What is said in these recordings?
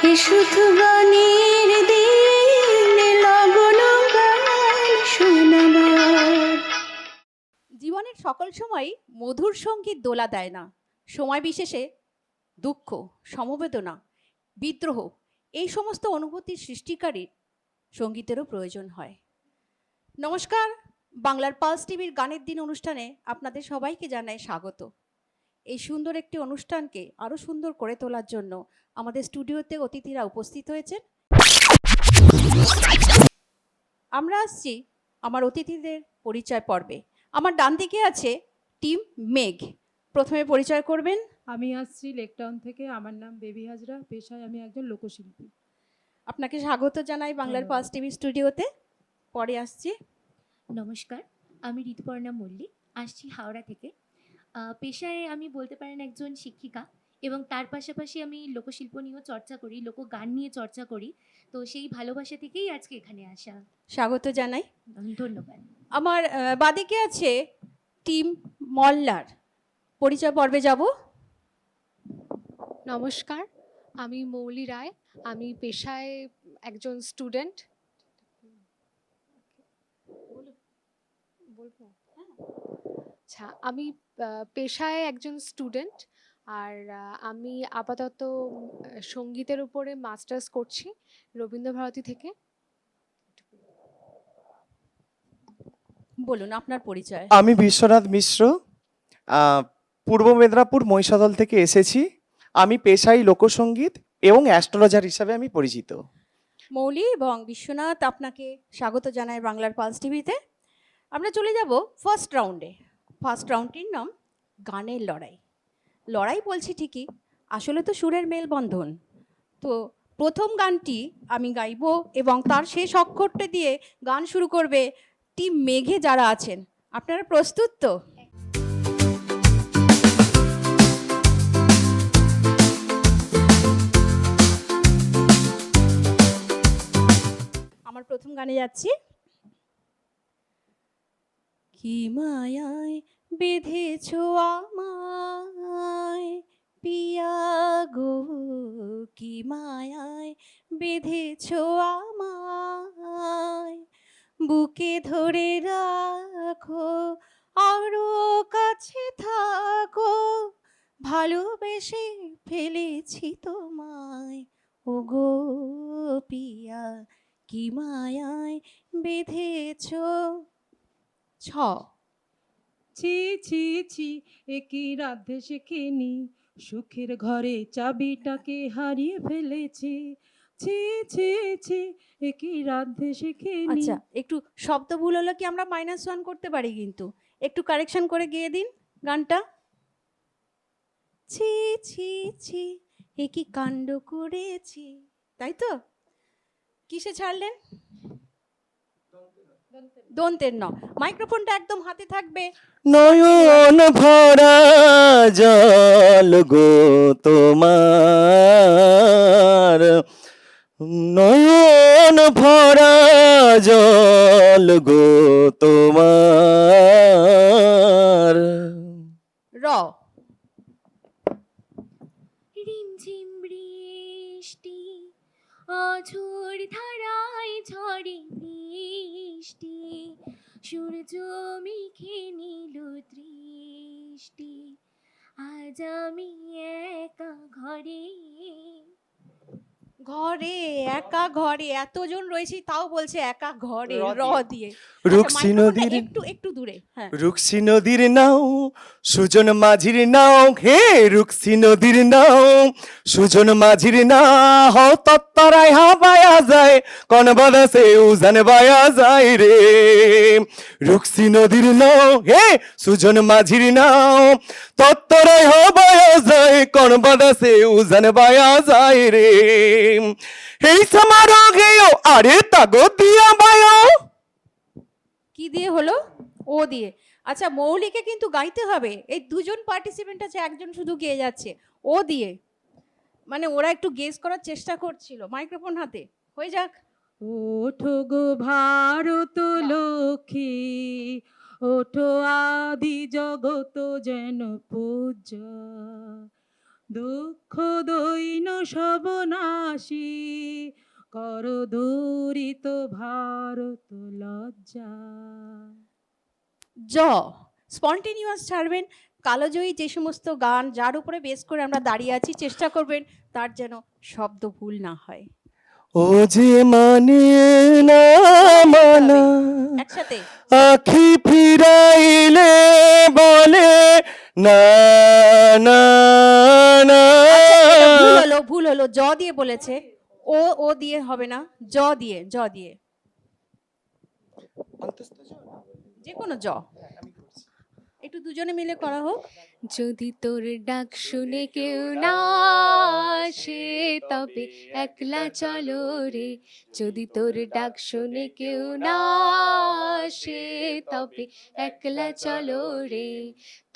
এ শুধু গানের দিন লগন গান শোনাবার। জীবনের সকল সময়ই মধুর সঙ্গীত দোলা দেয় না। সময় বিশেষে দুঃখ, সমবেদনা, বিদ্রোহ এই সমস্ত অনুভূতির সৃষ্টিকারী সঙ্গীতেরও প্রয়োজন হয়। নমস্কার, বাংলার পালস টিভির গানের দিন অনুষ্ঠানে আপনাদের সবাইকে জানাই স্বাগত। এই সুন্দর একটি অনুষ্ঠানকে আরও সুন্দর করে তোলার জন্য আমাদের স্টুডিওতে অতিথিরা উপস্থিত হয়েছেন। আমরা আসছি আমার অতিথিদের পরিচয় পর্বে। আমার ডান দিকে আছে টিম মেঘ। প্রথমে পরিচয় করবেন। আমি আসছি লেকটাউন থেকে। আমার নাম বেবি হাজরা, পেশায় আমি একজন লোকশিল্পী। আপনাকে স্বাগত জানাই বাংলার পালস টিভি স্টুডিওতে। পরে আসছি। নমস্কার, আমি ঋতুপর্ণা মল্লিক, আসছি হাওড়া থেকে। পেশায় আমি বলতে পারেন একজন শিক্ষিকা, এবং তার পাশাপাশি আমি লোকশিল্প নিয়েও চর্চা করি, লোকগান নিয়ে চর্চা করি। তো সেই ভালোবাসা থেকেই আজকে এখানে আসা। স্বাগত জানাই। ধন্যবাদ। আমার বাদিকে আছে টিম মল্লার। পরিচয় পর্বে যাব। নমস্কার, আমি মৌলি রায়। আমি পেশায় একজন স্টুডেন্ট। বলবো? আচ্ছা, আমি পেশায় একজন স্টুডেন্ট, আর আমি আপাতত সঙ্গীতের উপরে মাস্টার্স করছি রবীন্দ্রভারতী থেকে। বলুন আপনার পরিচয়। আমি বিশ্বনাথ মিশ্র, পূর্ব মেদিনীপুর মহিষাদল থেকে এসেছি। আমি পেশায় লোকসঙ্গীত এবং অ্যাস্ট্রোলজার হিসাবে আমি পরিচিত। মৌলি এবং বিশ্বনাথ, আপনাকে স্বাগত জানাই বাংলার পালস টিভিতে। আমরা চলে যাব ফার্স্ট রাউন্ডে। ফার্স্ট রাউন্ডটির নাম গানের লড়াই। লড়াই বলছি ঠিকই, আসলে তো সুরের মেলবন্ধন। তো প্রথম গানটি আমি গাইব এবং তার শেষ অক্ষরটা দিয়ে গান শুরু করবে টিম মেঘে যারা আছেন। আপনারা প্রস্তুত তো? আমার প্রথম গানে যাচ্ছি। কি মায়ায় বেঁধেছ আমায় পিয়া গো, কি মায়ায় বেঁধেছ আমায়, বুকে ধরে রাখো আরো কাছে থাকো, ভালোবেসে ফেলেছি তোমায় ও গো পিয়া, কি মায়ায় বেঁধেছ। ছ। ছি ছি ছি, একই রাধে শেখেনি, সুখের ঘরে চাবিটাকে হারিয়ে ফেলেছি। ছি ছি ছি, একই রাধে শেখেনি। আচ্ছা, একটু শব্দ ভুল হলে কি আমরা -1 করতে পারি, কিন্তু একটু কারেকশন করে গিয়ে দিন গানটা। ছি ছি ছি, এ কি কাণ্ড করেছি, তাই তো? কিসে ছাড়লেন? দন্তের ন। মাইক্রোফোনটা একদম হাতে থাকবে। নয়ন ভরা জল গো তোমার, নয়ন ভরা জল গো তোমার। র। রিমঝিম বৃষ্টি, অঝোর ধারায় ঝরে বৃষ্টি, সূর্য মেঘে নীল দৃষ্টি, আজ আমি একা ঘরে। ঘরে, একা ঘরে, এতজন রয়েছি তাও বলছে একা ঘরে। র দিয়ে। রুকসি নদীর একটু একটু দূরে। হ্যাঁ, রুকসি নদীর নাও, সুজন মাঝির নাও, হে রুকসি নদীর নাও, সুজন মাঝির নাও, তত্তরায় হাবায়া যায়, কোন বাদাসে উজান বায়া যায় রে। রুকসি নদীর নাও, হে সুজন মাঝির নাও, তত্তরায় হাবায়া যায়, কোন বাদাসে উজান বায়া যায় রে। এই সমারো গেও, আরে তাগো দিয়া বায়ো। কি দিয়ে হলো? ও দিয়ে। আচ্ছা, মৌলিকে কিন্তু গাইতে হবে। এই দুজন পার্টিসিপেন্ট আছে, একজন শুধু গেয়ে যাচ্ছে। ও দিয়ে, মানে ওরা একটু গেস করার চেষ্টা করছিল। মাইক্রোফোন হাতে, হয়ে যাক। ওঠো গো ভারত লক্ষ্মী, ওঠো আদি জগত যেন পূজা, দুঃখ দৈন সবনাশী কর দূরিত ভারত লজ্জা। জ স্পন্টেনিয়াস ছাড়বেন। কালোজয়ী যে সমস্ত গান যার উপরে বেস করে আমরা দাঁড়িয়ে আছি, চেষ্টা করবেন তার যেন শব্দ ভুল না হয়। ও যে মানে না মানা একসাথে আখি ফিরাইলে বলে না না না। ভুল হলো, জ দিয়ে বলেছে, ও দিয়ে হবে না, জ দিয়ে যে কোনো জ, একটু দুজনে মিলে করা হোক। যদি তোর ডাক শুনে কেউ না আসে তবে একলা চলো রে, যদি তোর ডাক শুনে কেউ না আসে তবে একলা চলো রে,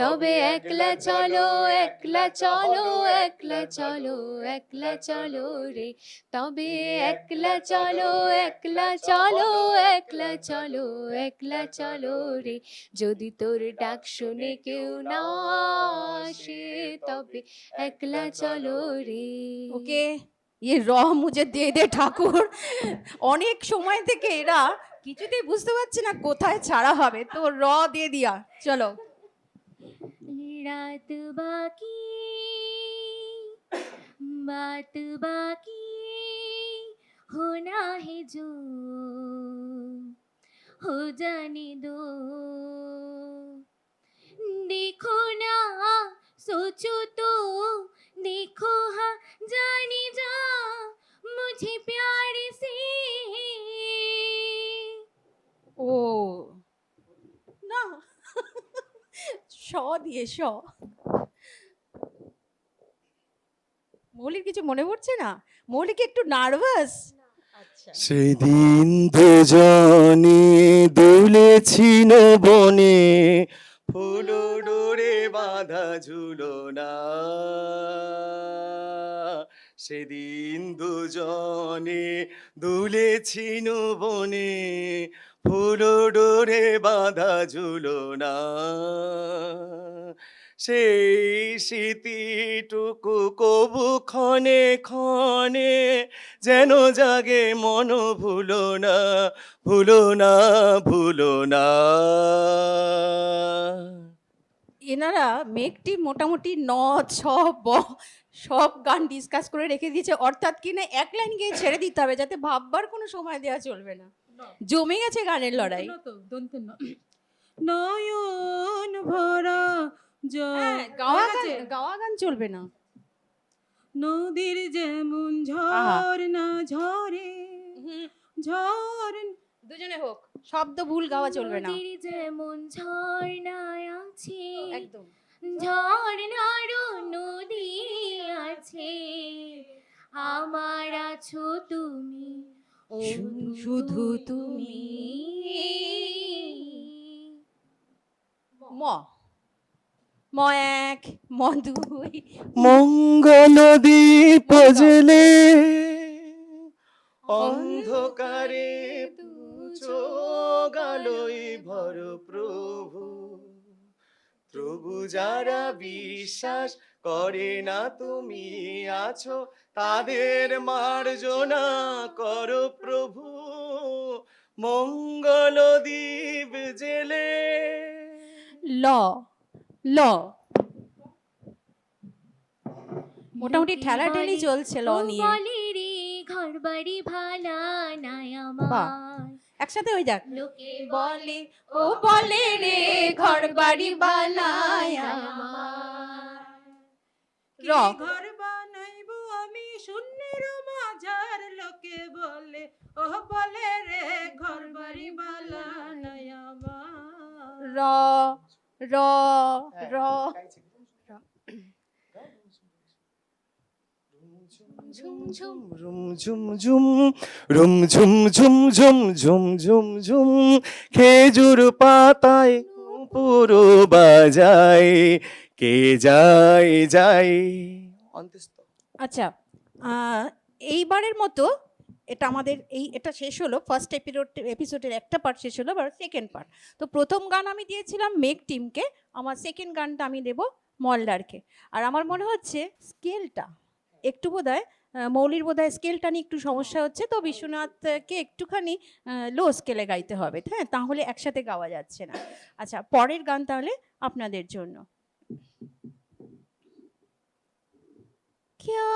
তবে একলা চলো একলা চলো একলা চলো একলা চলো রে, তবে একলা চলো একলা চলো একলা চলো একলা চলো রে, যদি তোর ডাক শুনে কেউ না আসে তবে একলা চলো রে। ওকে, ये র মুঝে দে দে ঠাকুর। অনেক সময় থেকে এরা কিছুতেই বুঝতে পারছে না কোথায় ছাড়া হবে, তো র দিয়ে দিয়া। চলো। रात बाकी बात बाकी होना है जो हो जाने दो, देखो ना सोचो तो देखो हाँ जाने जा मुझे प्यार से। ও না, স দিয়ে স। মৌলির কিছু মনে পড়ছে না? মৌলিক একটু নার্ভাস। সেদিন দুজনে দুলেছিল বনে, ফুল ডোরে বাঁধা ঝুলো না। সেদিন দুজনে দুলেছিল বনে, ফুল ডোরে বাঁধা ঝুলো না। সেই স্মৃতিটুকু কবু ক্ষণে ক্ষণে যেন জাগে মন, ভুলো না ভুলো না ভুলো না। এনারা মেঘটি মোটামুটি ন ছ ব সব গান ডিসকাস করে রেখে দিয়েছে, অর্থাৎ কিনা এক লাইন গিয়ে ছেড়ে দিতে হবে, যাতে ভাববার কোনো সময় দেওয়া চলবে না। জমে গেছে গানের লড়াই। তো দন্তের ন। নয়ন ভরা হ্যাঁ, গাওয়া গান চলবে না। নদীর যেমন ঝড় না ঝরে ঝড়। দুজনে হোক, শব্দ ভুল গাওয়া চলবে না। নদীর যেমন ঝর্ণায় আছে, একদম ঝর্ণারও নদী আছে, আমার আছো তুমি, ও শুধু তুমি। ম ম এক, ম দুই। মঙ্গল দীপ জেলে অন্ধকারে গালোই ভর প্রভু, প্রভু যারা বিশ্বাস করে না তুমি আছো, তাদের মার্জনা করো প্রভু। মঙ্গল দীপ জেলে। ল ল মোটামুটি ঠেলাঠেলি চলছে ল নিয়ে। বলে রে ঘর বাড়ি ভালা নাই বাহ। আমার, একসাথে হয়ে যাক। লোকে বলে ও বলে রে ঘর বাড়ি বানায় আমার। র ঘর বানাইবো আমি শূন্যের মাঝার, লোকে বলে ও বলে রে ঘর বাড়ি বানাই আমার। র র র ঝুম ঝুম রুম ঝুম ঝুম রুম ঝুম ঝুম ঝুম ঝুম ঝুম ঝুম, খেজুর পাতায় পুরো বাজায়, কে যায় যায়। আচ্ছা, এইবারের মতো এটা আমাদের এটা শেষ হলো। ফার্স্ট এপিসোডের একটা পার্ট শেষ হলো, এবার সেকেন্ড পার্ট। তো প্রথম গান আমি দিয়েছিলাম মেঘ টিমকে, আমার সেকেন্ড গানটা আমি দেব মলদারকে। আর আমার মনে হচ্ছে স্কেলটা একটু বোধহয় মৌলির বোধহয় স্কেলটা নিয়ে একটু সমস্যা হচ্ছে, তো বিশ্বনাথকে একটুখানি লো স্কেলে গাইতে হবে, হ্যাঁ, তাহলে একসাথে গাওয়া যাচ্ছে না। আচ্ছা, পরের গান তাহলে আপনাদের জন্য। क्या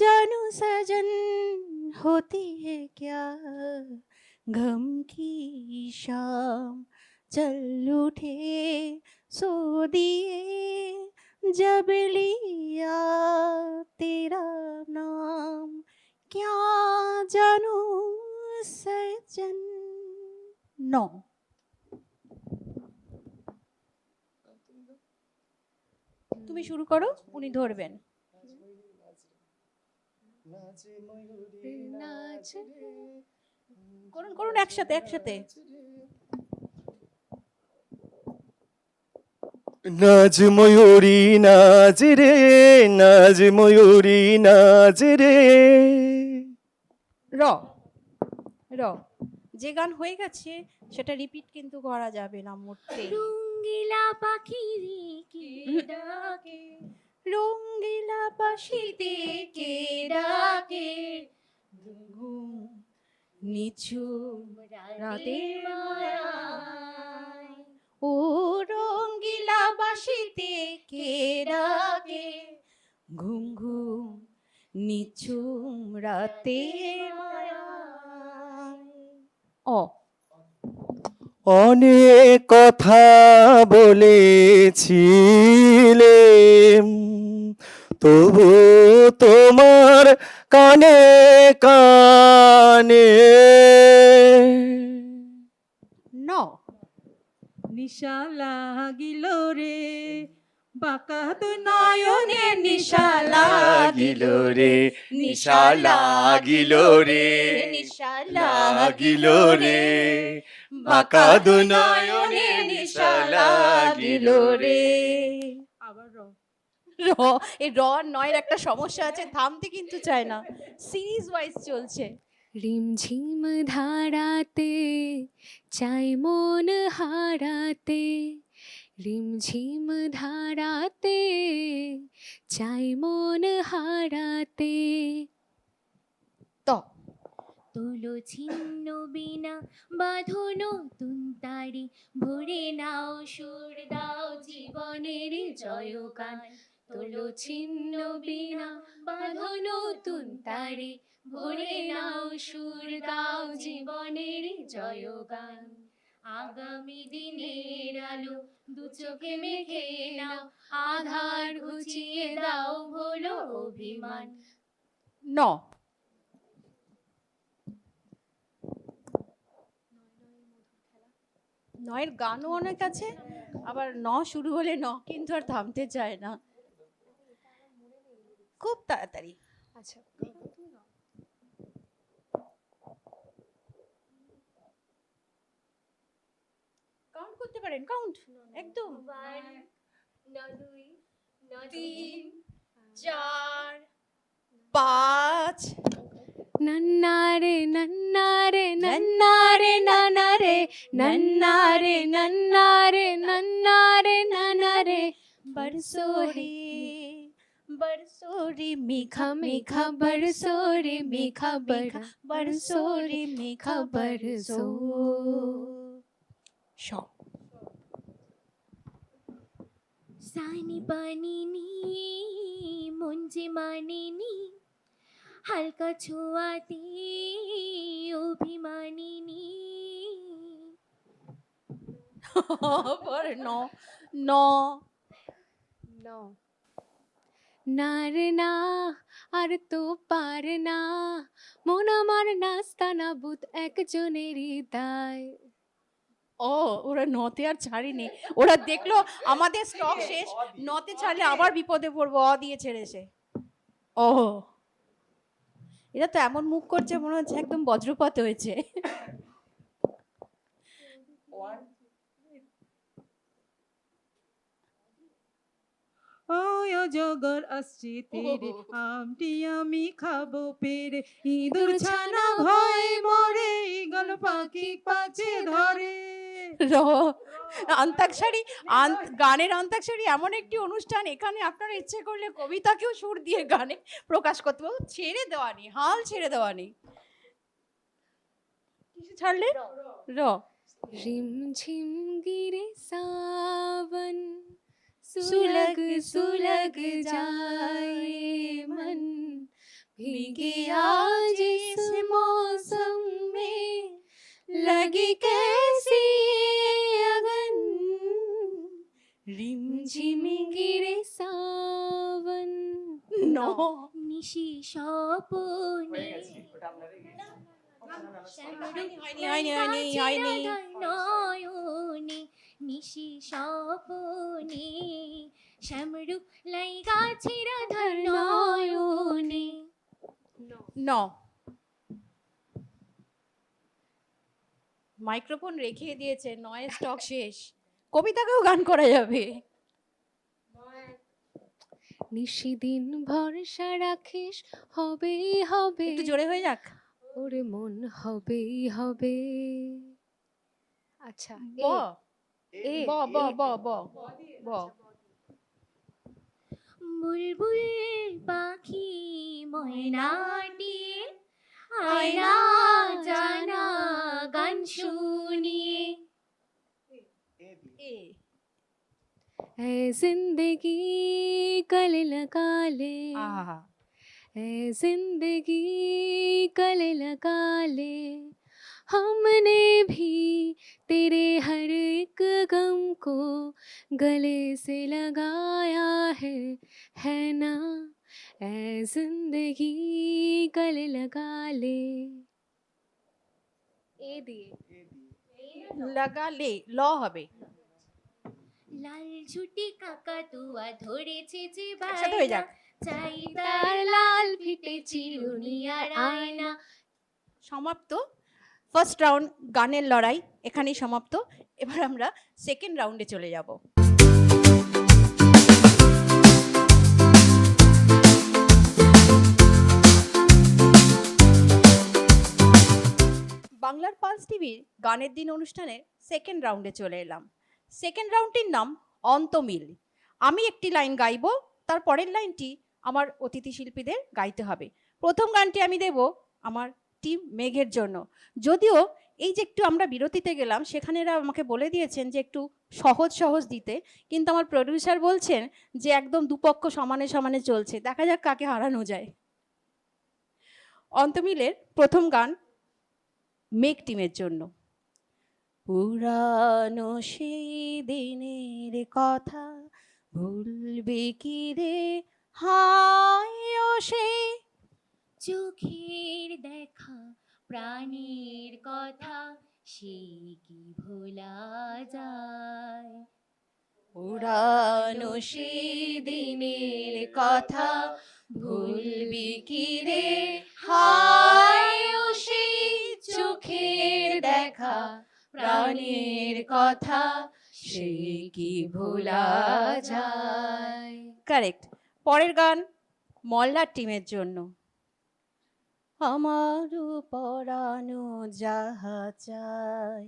जानू सजन होती है क्या गम की शाम चल उठे सो दिए जब लिया तेरा नाम क्या जानू सजन। नो তুমি শুরু করো, উনি ধরবেন। করুন করুন একসাথে একসাথে। নাচ ময়ূরী নাচ রে, নাচ ময়ূরী নাচ রে। র র যে গান হয়ে গেছে সেটা রিপিট কিন্তু করা যাবে না মোটে। রঙ্গিলা পাখি রে কে ডাকে, রঙ্গিলা পাশিতে কে ডাকে, নিঝুম রাতের মায়ায়, ও রঙ্গিলা বাসিতে কে ডাকে, ঘুম ঘুম নিঝুম রাতের মায়ায়। ও অনেক কথা বলেছিলে, তবু তোমার কানে কানে। ন নিশা লাগিল রে বাঁকা তো নয়নে নিশা লাগিল রে, নিশা লাগিল রে, নিশা লাগিল রে, বাঁকা দুনয়নে নিশা লাগিল রে। আবার র র এই র নয়ের একটা সমস্যা আছে, থামতে কিন্তু চায় না, সিরিজ ওয়াইজ চলছে। রিমঝিম ধারাতে চাই মন হারাতে, রিমঝিম ধারাতে চাই মন হারাতে। ত তোলো ছিন্ন বিনা বাঁধো নতুন তারি, ভরে নাও সুর দাও জীবনের জয়গান। তোলো ছিন্ন বিনা বাঁধো নতুন তারি, ভরে নাও সুর দাও জীবনের জয়গান। আগামী দিনের আলো দু চোখে মেখে নাও, আধার ঘুচিয়ে দাও ভোলো অভিমান। ন নয়ের গানও অনেক আছে, আবার ন শুরু হলে ন কিন্তু আর থামতে চায় না, খুব তাড়াতাড়ি। আচ্ছা, কাউন্ট করতে পারেন, কাউন্ট একদম। 1 না 2 না 3 4 5 নন্নারে নন্নারে নন্নারে নানারে, নন্নারে নন্নারে নন্নারে নানারে। बरसो रे बरसो रे मेघा मेघा बरसो रे मेघा मेघा बरसो रे मेघा बरसो। শ সানি পানিনি মন যে মানিনি, হালকা ছোঁয়াতে অভিমানিনী। পর ন ন না রে না আর তো পার না, মন আমার নাস্তানা বুত একজনেরই দায়। ও ওরা নতে আর ছাড়িনি, ওরা দেখলো আমাদের স্টক শেষ, নতে ছাড়লে আবার বিপদে পড়বো, অ দিয়ে ছেড়েছে। ও এরা তো এমন মুখ করছে মনে হচ্ছে একদম বজ্রপাত হয়েছে। ওই অজগর আসছে তেরে, আমটি আমি খাবো পেরে, ইঁদুর ছানা ভয় মরে, ঈগল পাখি পাছে ধরে। র অন্তাক্ষরী গানের অন্তাক্ষরী এমন একটি অনুষ্ঠান, এখানে আপনারা ইচ্ছে করলে কবিতাকেও সুর দিয়ে গানে প্রকাশ করতে পারবো। ছেড়ে দেওয়া নেই, হাল ছেড়ে দেওয়া নেই। কিসে ছাড়লে? র। रिमझिम गिरे सावन सुलग सुलग जाए मन भीगे आज इस मौसम में लगी कैसी अगन रिमझिम गिरे सावन ন। নিশি স্বপনে হয়নি। নয়নে নিশি স্বপনে শ্যামরূপ লাই গাছের আধার নয়নে। ন। মাইক্রোফোন রেখে দিয়েছে, নয় স্টক শেষ। কবিতাকেও গান করা যাবে। নিশিদিন ভরসা রাখিস হবেই হবে একটু জোরে হয়ে যাক। ওরে মন হবেই হবে। আচ্ছা ব এ ব ব ব ব ব। বুলবুল পাখি ময়নাটি আয়না জানা গান শুনিয়ে। এ ऐ जिंदगी कल लगा ले আহা। ऐ जिंदगी कल लगा ले हमने भी तेरे हर एक गम को गले से लगाया है ना ऐ जिंदगी कल लगा ले। ए दिए লাগালে ল হবে। লাল ছুটি কাকাতুয়া ধরেছে যে একসাথে হয়ে বায়না যাক। চাই তার তার লাল ফিটে চিরুনি আর আয়না। সমাপ্ত ফার্স্ট রাউন্ড গানের লড়াই এখানেই সমাপ্ত। এবার আমরা সেকেন্ড রাউন্ডে চলে যাব। বাংলার পালস টিভির গানের দিন অনুষ্ঠানে সেকেন্ড রাউন্ডে চলে এলাম। সেকেন্ড রাউন্ডটির নাম অন্তমিল। আমি একটি লাইন গাইবো, তার পরের লাইনটি আমার অতিথি শিল্পীদের গাইতে হবে। প্রথম গানটি আমি দেব আমার টিম মেঘের জন্য। যদিও এই যে একটু আমরা বিরতিতে গেলাম, সেখানে এরা আমাকে বলে দিয়েছেন যে একটু সহজ সহজ দিতে, কিন্তু আমার প্রডিউসার বলছেন যে একদম দুপক্ষ সমানে সমানে চলছে, দেখা যাক কাকে হারানো যায়। অন্তমিলের প্রথম গান মেঘ টিমের জন্য। পুরানো সেই দিনের কথা ভুলবে কি রে হায় ও সে চোখের দেখা প্রাণের কথা সেই কি ভোলা যায়। পুরানো সেই দিনের কথা ভুলবি কি রে হায় ও সেই চোখের দেখা প্রাণের কথা সে কি ভোলা যায়। কারেক্ট। পরের গান মল্লার টিমের জন্য। আমার পরানো যাহা চাই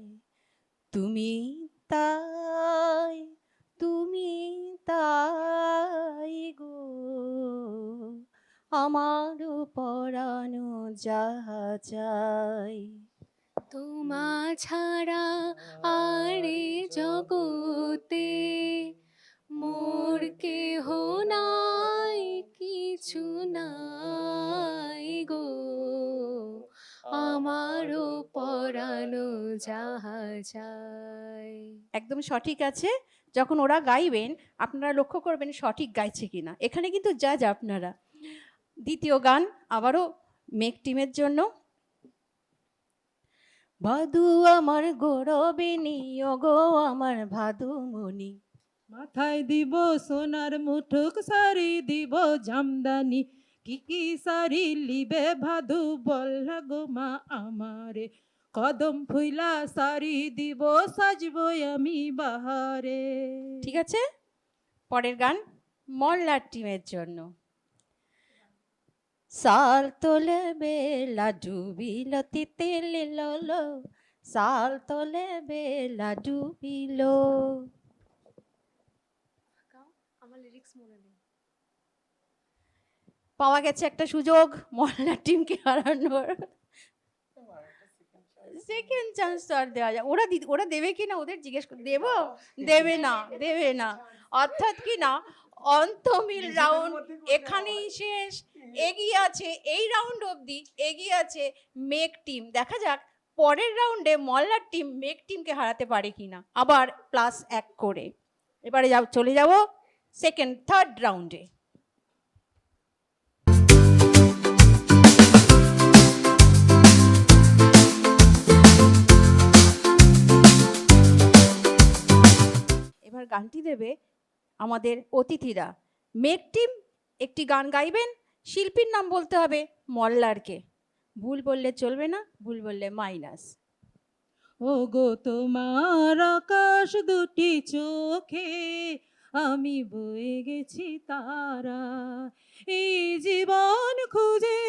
তুমি তাই, তুমি তাই গো, আমার পরানো যাহা চাই। তোমা ছাড়া আরে জগতে মোর কেহ নাই কিছু নাই গো, আমারও পরানো যাহা চাই। একদম সঠিক আছে। যখন ওরা গাইবেন আপনারা লক্ষ্য করবেন সঠিক গাইছে কিনা। এখানে কিন্তু জাজ আপনারা। দ্বিতীয় গান আবারও মেঘ টিমের জন্য। ভাদু আমার গৌরবিনী ও গো আমার ভাদুমণি। মাথায় দিব সোনার মুঠুক, শাড়ি দিব জামদানি, কি শাড়ি লিবে ভাদু বললা গো মা আমারে, কদম ফুইলা শাড়ি দিব সাজবো আমি বাহারে। ঠিক আছে। পরের গান মল্লার টিমের জন্য। সাল তোলে বেলা ডুবিলতি তেলে ললো সাল তলে বেলা ডুবিল। আমার লিরিক্স মনে নেই। পাওয়া গেছে একটা সুযোগ মহল্লার টিমকে হারানোর। সেকেন্ড চান্স তো আর দেওয়া যায়, ওরা দেবে কি না ওদের জিজ্ঞেস করে দেবো, দেবে না অর্থাৎ কি না অন্তমিল রাউন্ড এখানেই শেষ। এগিয়ে আছে এই রাউন্ড অবধি এগিয়ে আছে মেক টিম। দেখা যাক পরের রাউন্ডে মহল্লার টিম মেক টিমকে হারাতে পারে কিনা, আবার +1 করে। এবারে চলে যাব সেকেন্ড থার্ড রাউন্ডে। এবার গানটি দেবে আমাদের অতিথিরা। মেক টিম একটি গান গাইবেন, শিল্পীর নাম বলতে হবে মল্লারকে। ভুল বললে চলবে না, ভুল বললে মাইনাস। ও গো তোমার আকাশ দুটি চোখে আমি বয়ে গেছি তারা, এই জীবন খুঁজে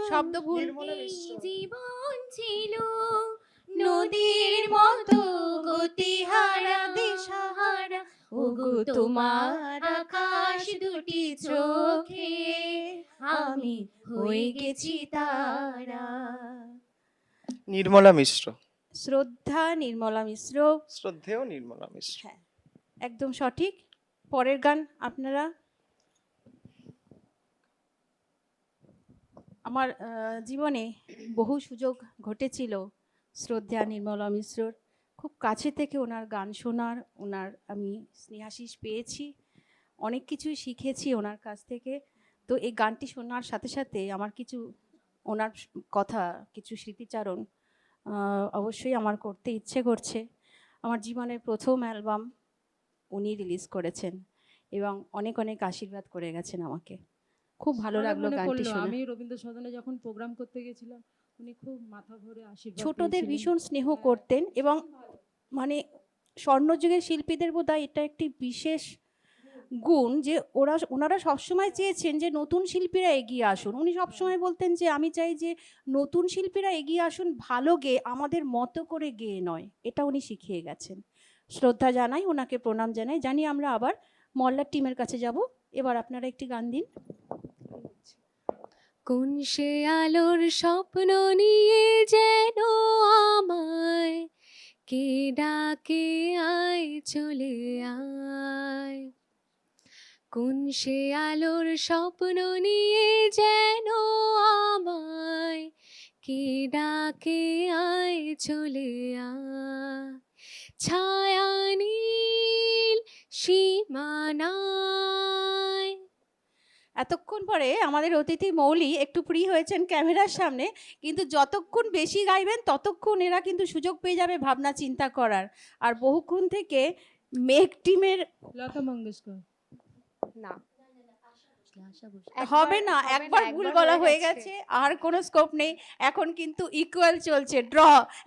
শব্দ ভুল। এই জীবন ছিল নদীর মতো গতিহারা দিশাহারা, ওগো তোমার আকাশ দুটি চোখে আমি হয়ে গেছি তারা। নির্মলা মিশ্র। শ্রদ্ধা নির্মলা মিশ্র। শ্রদ্ধেয় নির্মলা মিশ্র। হ্যাঁ, একদম সঠিক। পরের গান আপনারা। আমার জীবনে বহু সুযোগ ঘটেছিল শ্রদ্ধা নির্মলা মিশ্রর খুব কাছে থেকে ওনার গান শোনার, ওনার আমি স্নেহাশিস পেয়েছি, অনেক কিছুই শিখেছি ওনার কাছ থেকে। তো এই গানটি শোনার সাথে সাথে আমার কিছু ওনার কথা, কিছু স্মৃতিচারণ অবশ্যই আমার করতে ইচ্ছে করছে। আমার জীবনের প্রথম অ্যালবাম উনি রিলিজ করেছেন এবং অনেক অনেক আশীর্বাদ করে গেছেন আমাকে। খুব ভালো লাগলো গানটি শুনে। আমি রবীন্দ্র সদনে যখন প্রোগ্রাম করতে গেছিলাম উনি খুব মাথা ভরে আশীর্বাদ ছোটদের দিয়েছিলেন। ভীষণ স্নেহ করতেন এবং মানে স্বর্ণযুগের শিল্পীদের বোধহয় এটা একটি বিশেষ গুণ যে ওনারা সবসময় চেয়েছেন যে নতুন শিল্পীরা এগিয়ে আসুন। উনি সবসময় বলতেন যে আমি চাই যে নতুন শিল্পীরা এগিয়ে আসুন, ভালো গেয়ে, আমাদের মতো করে গেয়ে নয়। এটা উনি শিখিয়ে গেছেন। শ্রদ্ধা জানাই, ওনাকে প্রণাম জানাই। জানি আমরা আবার মল্লার টিমের কাছে যাব। এবার আপনারা একটি গান দিন। কোন সে আলোর স্বপ্ন নিয়ে যেন আমায় কে ডাকে, আয় চলে আয়। কোন সে আলোর স্বপ্ন নিয়ে যেন আমায় কে ডাকে, আয় চলে আয়। ছায়া নীল সীমানায়। এতক্ষণ পরে আমাদের অতিথি মৌলি একটু ফ্রি হয়েছেন ক্যামেরার সামনে, কিন্তু যতক্ষণ বেশি গাইবেন ততক্ষণ এরা কিন্তু সুযোগ পেয়ে যাবে ভাবনা চিন্তা করার। আর বহুক্ষণ থেকে মেক টিমের লতা মঙ্গেশকর। না, হবে না, একবার ভুল বলা হয়ে গেছে, আর কোনো স্কোপ নেই। এখন কিন্তু ইকুয়াল চলছে, ড্র।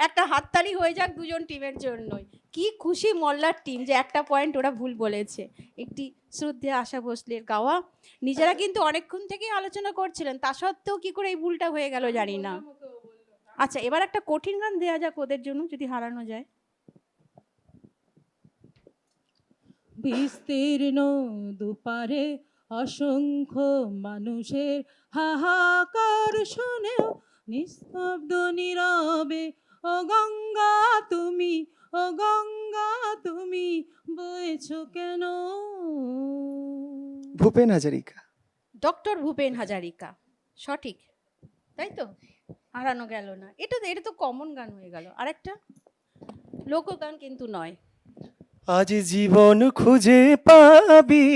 একটা হাততালি হয়ে যাক দুজন টিমের জন্যই। কি খুশি মল্লার টিম যে একটা পয়েন্ট ওরা ভুল বলেছে। একটি শ্রদ্ধা আশা ভোসলের গাওয়া। নিজেরা কিন্তু অনেকক্ষণ থেকেই আলোচনা করছিলেন, তা সত্ত্বেও কি করে এই ভুলটা হয়ে গেল জানি না। আচ্ছা, এবার একটা কঠিন গান দেওয়া যাক ওদের জন্য, যদি হারানো যায়। বিস্তীর্ণ দুপারে অসংখ্য মানুষের হাহাকার শুনেও নিস্তব্ধ নীরবে ও গঙ্গা তুমি, ও গঙ্গা তুমি বইছো কেন? ভূপেন হাজারিকা। ডক্টর ভূপেন হাজারিকা, সঠিক তাই তো? হারানো গেল না। এটা তো কমন গান হয়ে গেল। আরেকটা লোকগান কিন্তু নয়। আজ জীবন খুঁজে পাবি,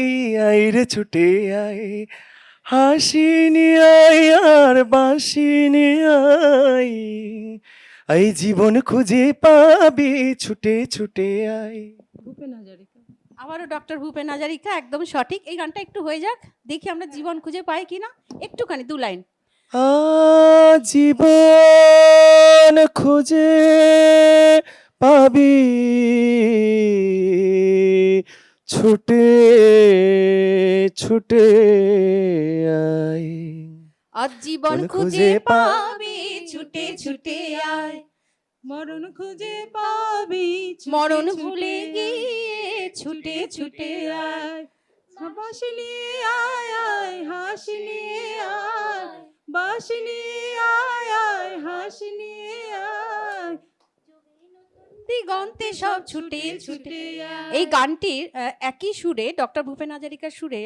আয় রে ছুটে আয়, হাসি নিয়ে আয় আর বাঁশি নিয়ে আয়, আই জীবন খুঁজে পাবি, ছুটে ছুটে আয়। ভূপেন হাজারিকা। আবারও ডক্টর ভূপেন হাজারিকা, একদম সঠিক। এই গানটা একটু হয়ে যাক, দেখি আমরা জীবন খুঁজে পাই কিনা। একটুখানি 2 লাইন। জীবন খুঁজে পাবি, ছুটে ছুটে আয়। আজ জীবন খুঁজে পাবি, ছুটে ছুটে আয়, মরণ খুঁজে পাবি ছুটে মরণ ছুটে ভুলে গিয়ে আয়, ছুটে ছুটে আয়। বাঁশি নিয়ে আয় আয় হাসি নিয়ে আয়, বাঁশি নিয়ে আয় আয় হাসি নিয়ে আয়, দিগন্তে সব ছুটে ছুটে। আয়। এই গানটির একই সুরে ডক্টর ভূপেন হাজারিকার সুরে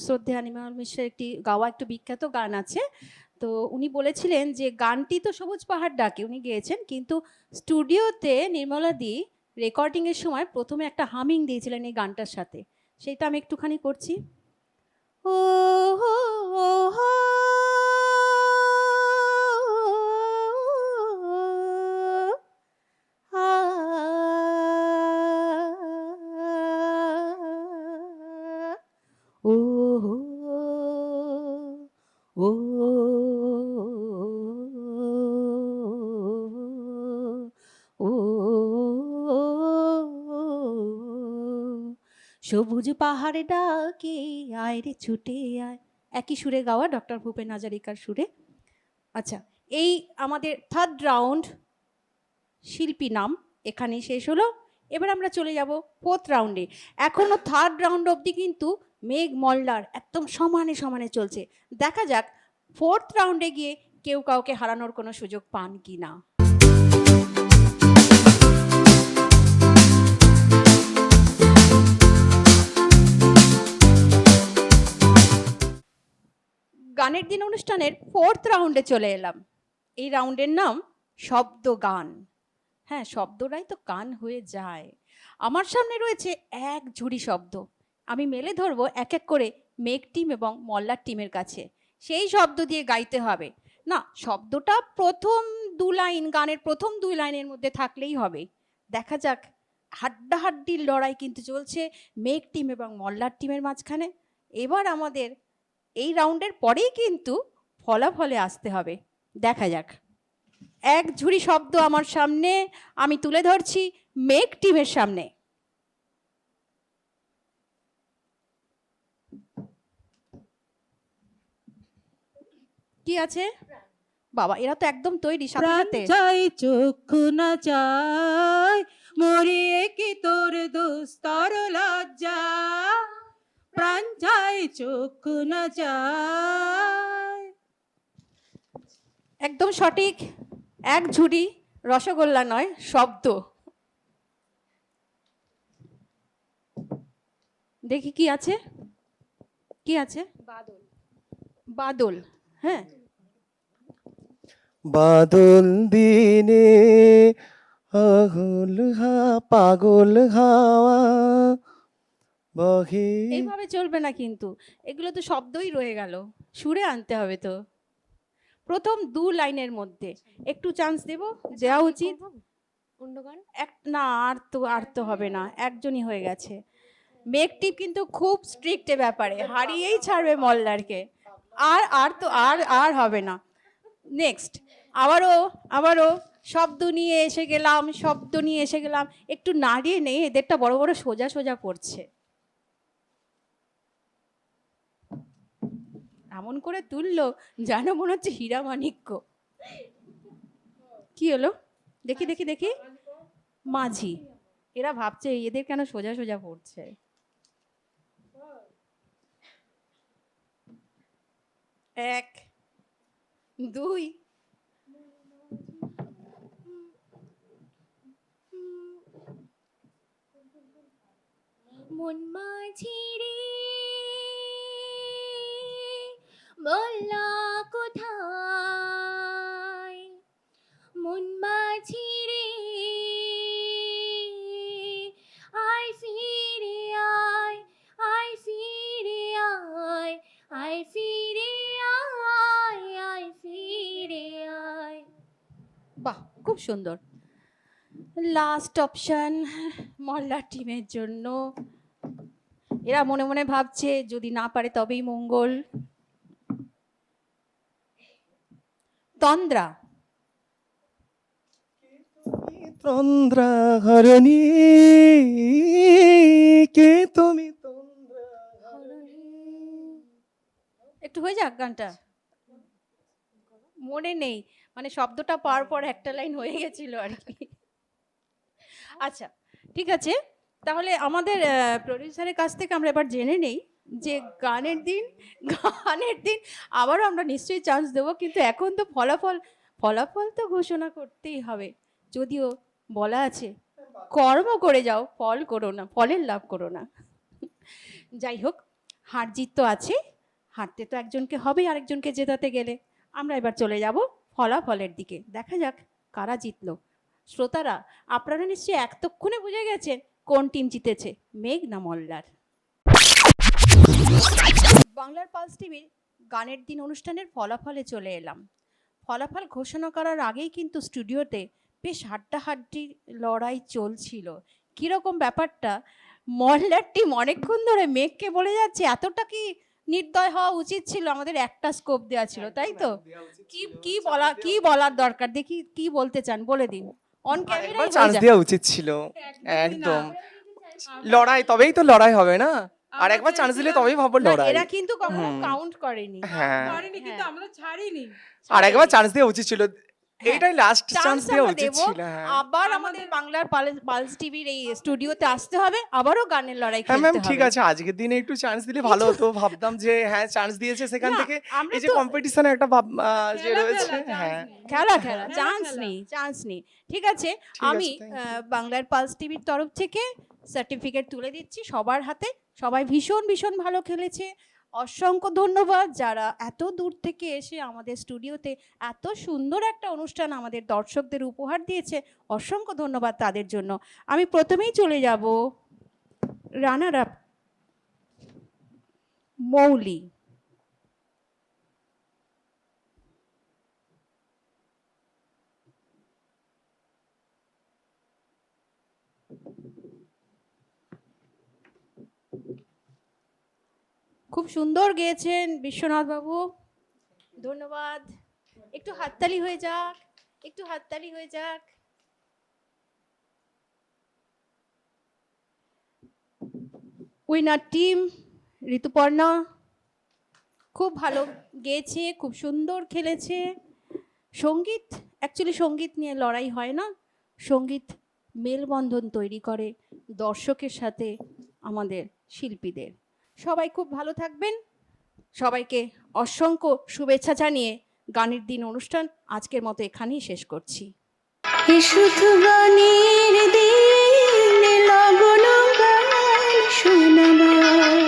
শ্রদ্ধেয় নির্মল মিশ্রের একটি গাওয়া একটু বিখ্যাত গান আছে। তো উনি বলেছিলেন যে গানটি তো সবুজ পাহাড় ডাকে উনি গেয়েছেন, কিন্তু স্টুডিওতে নির্মলাদি রেকর্ডিংয়ের সময় প্রথমে একটা হামিং দিয়েছিলেন এই গানটার সাথে, সেটা আমি একটুখানি করছি। ও হো হো হো, আ, ও হো, ও ও, সবুজ পাহাড়ে ডাকে আয় রে ছুটে আয়, একই সুরে গাওয়া ডক্টর ভূপেন হাজারিকার সুরে। আচ্ছা, এই আমাদের থার্ড রাউন্ড শিল্পী নাম এখানেই শেষ হলো। এবার আমরা চলে যাব ফোর্থ রাউন্ডে। এখনো থার্ড রাউন্ড অবধি কিন্তু মেঘ মল্লার একদম সমানে সমানে চলছে। দেখা যাক ফোর্থ রাউন্ডে গিয়ে কেউ কাউকে হারানোর কোনো সুযোগ পান কি না। গানের দিন অনুষ্ঠানের ফোর্থ রাউন্ডে চলে এলাম। এই রাউন্ডের নাম শব্দ গান। হ্যাঁ, শব্দটাই তো গান হয়ে যায়। আমার সামনে রয়েছে এক ঝুড়ি শব্দ, আমি মেলে ধরবো এক এক করে মেঘ টিম এবং মল্লার টিমের কাছে। সেই শব্দ দিয়ে গাইতে হবে না, শব্দটা প্রথম দু লাইন, গানের প্রথম 2 লাইনের মধ্যে থাকলেই হবে। দেখা যাক, হাড্ডাহাড্ডির লড়াই কিন্তু চলছে মেঘ টিম এবং মল্লার টিমের মাঝখানে। এবার আমাদের এই রাউন্ডের পরেই কিন্তু ফলাফলে আসতে হবে। দেখা যাক, এক ঝুড়ি শব্দ আমার সামনে, আমি তুলে ধরছি মেঘ টিমের সামনে। কি আছে বাবা, এরা তো একদম তৈরি সাথে প্রাণ সাথে। চাই চক্ষু না চাই, মরিয়ে কি তোর দুস্তর লজ্জা, প্রাণ চাই চক্ষু না চাই। একদম সঠিক, এক ঝুড়ি রসগোল্লা নয়, শব্দ। দেখি কি আছে, কি আছে? বাদল। বাদল, হ্যাঁ। বাদল দিনে পাগল হাওয়া বহে। এইভাবে চলবে না কিন্তু, এগুলো তো শব্দই রয়ে গেল, সুরে আনতে হবে তো। প্রথম 2 লাইনের মধ্যে একটু চান্স দেব, দেওয়া উচিত। অন্য গান না, আর তো হবে না, একজনই হয়ে গেছে। মেঘ টিপ কিন্তু খুব স্ট্রিক্ট এ ব্যাপারে, হারিয়েই ছাড়বে মল্লারকে। আর হবে না। নেক্সট, আবারও শব্দ নিয়ে এসে গেলাম, একটু নাড়িয়ে নেই, এদেরটা বড় বড় সোজা সোজা পড়ছে। এমন করে তুললো যেন মনে হচ্ছে হীরা মাণিক্য। কি হলো, দেখি দেখি দেখি, মাঝি। এরা ভাবছে এদের কেন সোজা সোজা পড়ছে। এক, দুই, মন মাঝি রে বললা কোথায়, মন মাঝি রে আয় ফিরে আয়, আয় ফিরে আয়, আয় ফিরে আয়, আয় ফিরে আয়। বাহ, খুব সুন্দর। লাস্ট অপশন মল্লার টিমের জন্য। এরা মনে মনে ভাবছে যদি না পারে তবেই মঙ্গল। তন্দ্রা। তন্দ্রা হরণী কে তুমি, তন্দ্রা একটু হয়ে যাক গানটা। মনে নেই, মানে শব্দটা পাওয়ার পর একটা লাইন হয়ে গেছিল আর কি। আচ্ছা ঠিক আছে, তাহলে আমাদের প্রডিউসারের কাছ থেকে আমরা এবার জেনে নেই যে গানের দিন আবারও আমরা নিশ্চয়ই চান্স দেবো, কিন্তু এখন তো ফলাফল তো ঘোষণা করতেই হবে, যদিও বলা আছে কর্ম করে যাও, ফল করো না, ফলের লাভ করো না। যাই হোক, হার জিত তো আছে, হারতে তো একজনকে হবেই আরেকজনকে জেতাতে গেলে। আমরা এবার চলে যাব ফলাফলের দিকে, দেখা যাক কারা জিতলো। শ্রোতারা, আপনারা নিশ্চয়ই এতক্ষণে বুঝে গেছেন কোন টিম জিতেছে, মেঘ না মল্লার। বাংলার পালস টিভির গানের দিন অনুষ্ঠানের ফলাফলে চলে এলাম। ফলাফল ঘোষণা করার আগেই কিন্তু স্টুডিওতে বেশ হাড্ডাহাড্ডির লড়াই চলছিল। কীরকম ব্যাপারটা, মল্লার টিম অনেকক্ষণ ধরে মেঘকে বলে যাচ্ছে এতটা কি নির্দয় হওয়া উচিত ছিল, আমাদের একটা স্কোপ দেওয়া ছিল, তাই তো? কি বলার দরকার, দেখি কি বলতে চান বলে দিন। অন ক্যামেরা চান্স দেওয়া উচিত ছিল, একদম লড়াই, তবেই তো লড়াই হবে না, আর একবার চান্স দিলে তবেই ভাবো লড়াই। এরা কিন্তু কখনো কাউন্ট করেনি, হ্যাঁ করেনি, কিন্তু আমরা ছাড়িনি। আর একবার চান্স দেওয়া উচিত ছিল, এইটাই লাস্ট চান্স দেওয়া উচিত ছিল। আবার আমাদের বাংলার পালস টিভির এই স্টুডিওতে আসতে হবে, আবারও গানের লড়াই হ্যাঁ খেলতে ম্যাম হবে। ঠিক আছে, আজকের দিনে একটু চান্স দিলে ভালো হতো, ভাবতাম যে হ্যাঁ চান্স দিয়েছে, সেখান না, থেকে আমরা এই যে তো- কম্পিটিশনে একটা ভাব যে খেলা, রয়েছে, chance হ্যাঁ নেই। খেলা খেলা, চান্স নেই। ঠিক আছে, আছে, আমি thank you. বাংলার পালস টিভির তরফ থেকে সার্টিফিকেট তুলে দিচ্ছি সবার হাতে। সবাই ভীষণ ভালো খেলেছে। অসংখ্য ধন্যবাদ যারা এত দূর থেকে এসে আমাদের স্টুডিওতে এত সুন্দর একটা অনুষ্ঠান আমাদের দর্শকদের উপহার দিয়েছে, অসংখ্য ধন্যবাদ তাদের জন্য। আমি প্রথমেই চলে যাব রানার আপ মৌলি। খুব সুন্দর গেয়েছেন বিশ্বনাথ বাবু, ধন্যবাদ। একটু হাততালি হয়ে যাক, একটু হাততালি হয়ে যাক। উইনার টিম ঋতুপর্ণা, খুব ভালো গেয়েছে, খুব সুন্দর খেলেছে। সঙ্গীত, অ্যাকচুয়ালি সঙ্গীত নিয়ে লড়াই হয় না, সঙ্গীত মেলবন্ধন তৈরি করে দর্শকের সাথে আমাদের শিল্পীদের। সবাই খুব ভালো থাকবেন, সবাইকে অসংখ্য শুভেচ্ছা জানিয়ে গানের দিন অনুষ্ঠান আজকের মতো এখানেই শেষ করছি। এ শুধু গানের দিন লগন গান শোনাবার।